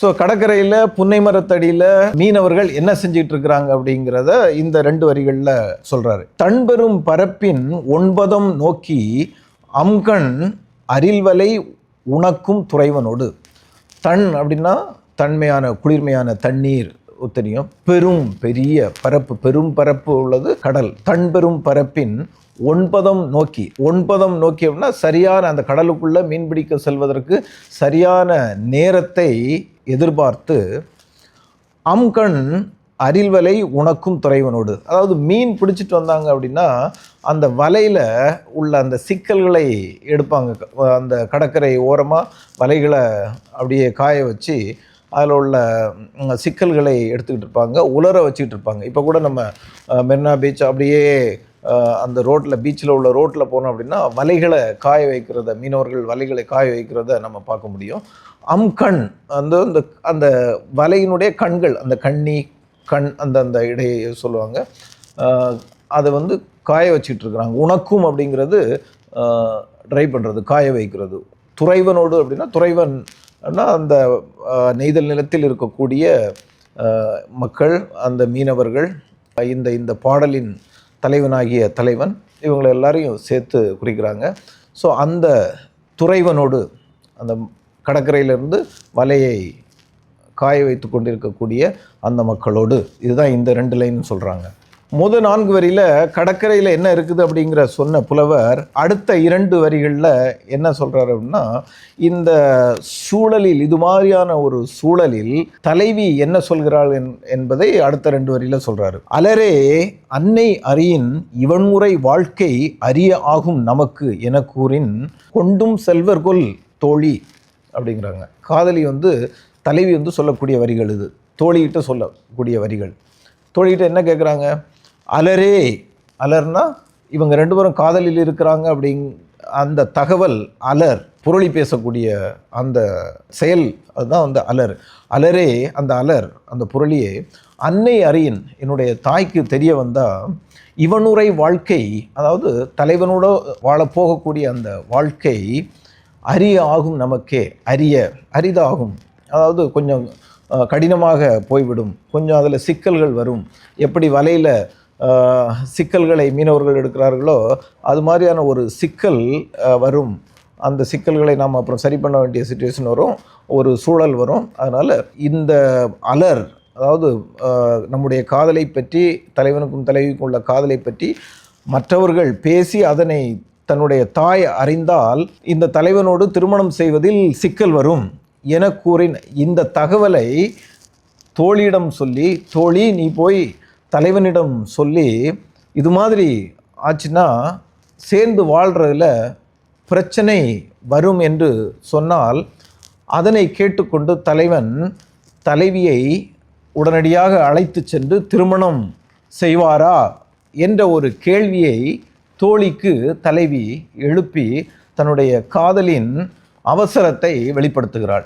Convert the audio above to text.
So கடற்கரையில் புன்னை மரத்தடியில் மீனவர்கள் என்ன செஞ்சிட்டு இருக்கிறாங்க அப்படிங்கிறத இந்த 2 வரிகளில் சொல்கிறாரு. தன்பெரும் பரப்பின் 9 நோக்கி அம்கண் அரில்வலை உனக்கும் துறைவனோடு. தன் அப்படின்னா தன்மையான குளிர்மையான தண்ணீர் தெரியும். பெரும் பெரிய பரப்பு, பெரும் பரப்பு உள்ளது கடல். தன்பெரும் பரப்பின் 9 நோக்கி. 9 நோக்கி அப்படின்னா சரியான அந்த கடலுக்குள்ள மீன்பிடிக்க செல்வதற்கு சரியான நேரத்தை எதிர்பார்த்து அம்கண் அரில்வலை உனக்கும் துறைவனோடு. அதாவது மீன் பிடிச்சிட்டு வந்தாங்க அப்படின்னா அந்த வலையில் உள்ள அந்த சிக்கல்களை எடுப்பாங்க. அந்த கடற்கரை ஓரமாக வலைகளை அப்படியே காய வச்சு அதில் உள்ள சிக்கல்களை எடுத்துக்கிட்டு இருப்பாங்க, உலர வச்சுக்கிட்டு இருப்பாங்க. இப்போ கூட நம்ம மெரினா பீச் அப்படியே அந்த ரோட்டில், பீச்சில் உள்ள ரோட்டில் போனோம் அப்படின்னா வலைகளை காய வைக்கிறத, மீனவர்கள் வலைகளை காய வைக்கிறத நம்ம பார்க்க முடியும். அம்கண் அந்த அந்த வலையினுடைய கண்கள், அந்த கண் அந்த இடையை சொல்லுவாங்க, அதை காய வச்சிட்டு இருக்கிறாங்க. உனக்கும் அப்படிங்கிறது ட்ரை பண்ணுறது, காய வைக்கிறது. துறைவனோடு அப்படின்னா துறைவன்னா அந்த நெய்தல் நிலத்தில் இருக்கக்கூடிய மக்கள், அந்த மீனவர்கள், இந்த பாடலின் தலைவனாகிய தலைவன், இவங்களை எல்லாரையும் சேர்த்து குறிக்கிறாங்க. ஸோ அந்த துறைவனோடு, அந்த கடற்கரையிலிருந்து வலையை காய வைத்து கொண்டிருக்கக்கூடிய அந்த மக்களோடு, இதுதான் இந்த 2 லைன் சொல்கிறாங்க. முதல் 4 வரியில் கடற்கரையில் என்ன இருக்குது அப்படிங்கிற சொன்ன புலவர் அடுத்த 2 வரிகளில் என்ன சொல்கிறார் அப்படின்னா, இந்த சூழலில், இது மாதிரியான ஒரு சூழலில் தலைவி என்ன சொல்கிறாள் என்பதை அடுத்த 2 வரியில் சொல்கிறாரு. அலரே அன்னை அறியின் இவன்முறை வாழ்க்கை அரிய ஆகும் நமக்கு என கூறின் கொண்டும் செல்வர்கொல் தோழி அப்படிங்கிறாங்க. காதலி தலைவி சொல்லக்கூடிய வரிகள் இது. தோழிகிட்ட சொல்லக்கூடிய வரிகள். தோழிகிட்ட என்ன கேட்குறாங்க? அலரே, அலர்னா இவங்க 2 பேரும் காதலில் இருக்கிறாங்க அந்த தகவல். அலர் புரளி பேசக்கூடிய அந்த செயல், அதுதான் அலர். அலரே, அந்த அலர், அந்த புரளியே அன்னை அறியின், என்னுடைய தாய்க்கு தெரிய வந்தால் இவனுரை வாழ்க்கை, அதாவது தலைவனோட வாழப்போகக்கூடிய அந்த வாழ்க்கை அரிய ஆகும் நமக்கே, அரிதாகும். அதாவது கொஞ்சம் கடினமாக போய்விடும், கொஞ்சம் அதில் சிக்கல்கள் வரும். எப்படி வலையில் சிக்கல்களை மீனவர்கள் எடுக்கிறார்களோ அது மாதிரியான ஒரு சிக்கல் வரும். அந்த சிக்கல்களை நாம் அப்புறம் சரி பண்ண வேண்டிய சிச்சுவேஷன் வரும், ஒரு சூழல் வரும். அதனால் இந்த அலர், அதாவது நம்முடைய காதலை பற்றி, தலைவனுக்கும் தலைவிக்கும் உள்ள காதலை பற்றி மற்றவர்கள் பேசி அதனை தன்னுடைய தாய் அறிந்தால் இந்த தலைவனோடு திருமணம் செய்வதில் சிக்கல் வரும் என கூறின் இந்த தகவலை தோழியிடம் சொல்லி, தோழி நீ போய் தலைவனிடம் சொல்லி, இது மாதிரி ஆச்சுன்னா சேர்ந்து வாழ்கிறதுல பிரச்சனை வரும் என்று சொன்னால் அதனை கேட்டுக்கொண்டு தலைவன் தலைவியை உடனடியாக அழைத்து சென்று திருமணம் செய்வாரா என்ற ஒரு கேள்வியை தோழிக்கு தலைவி எழுப்பி தன்னுடைய காதலின் அவசரத்தை வெளிப்படுத்துகிறாள்.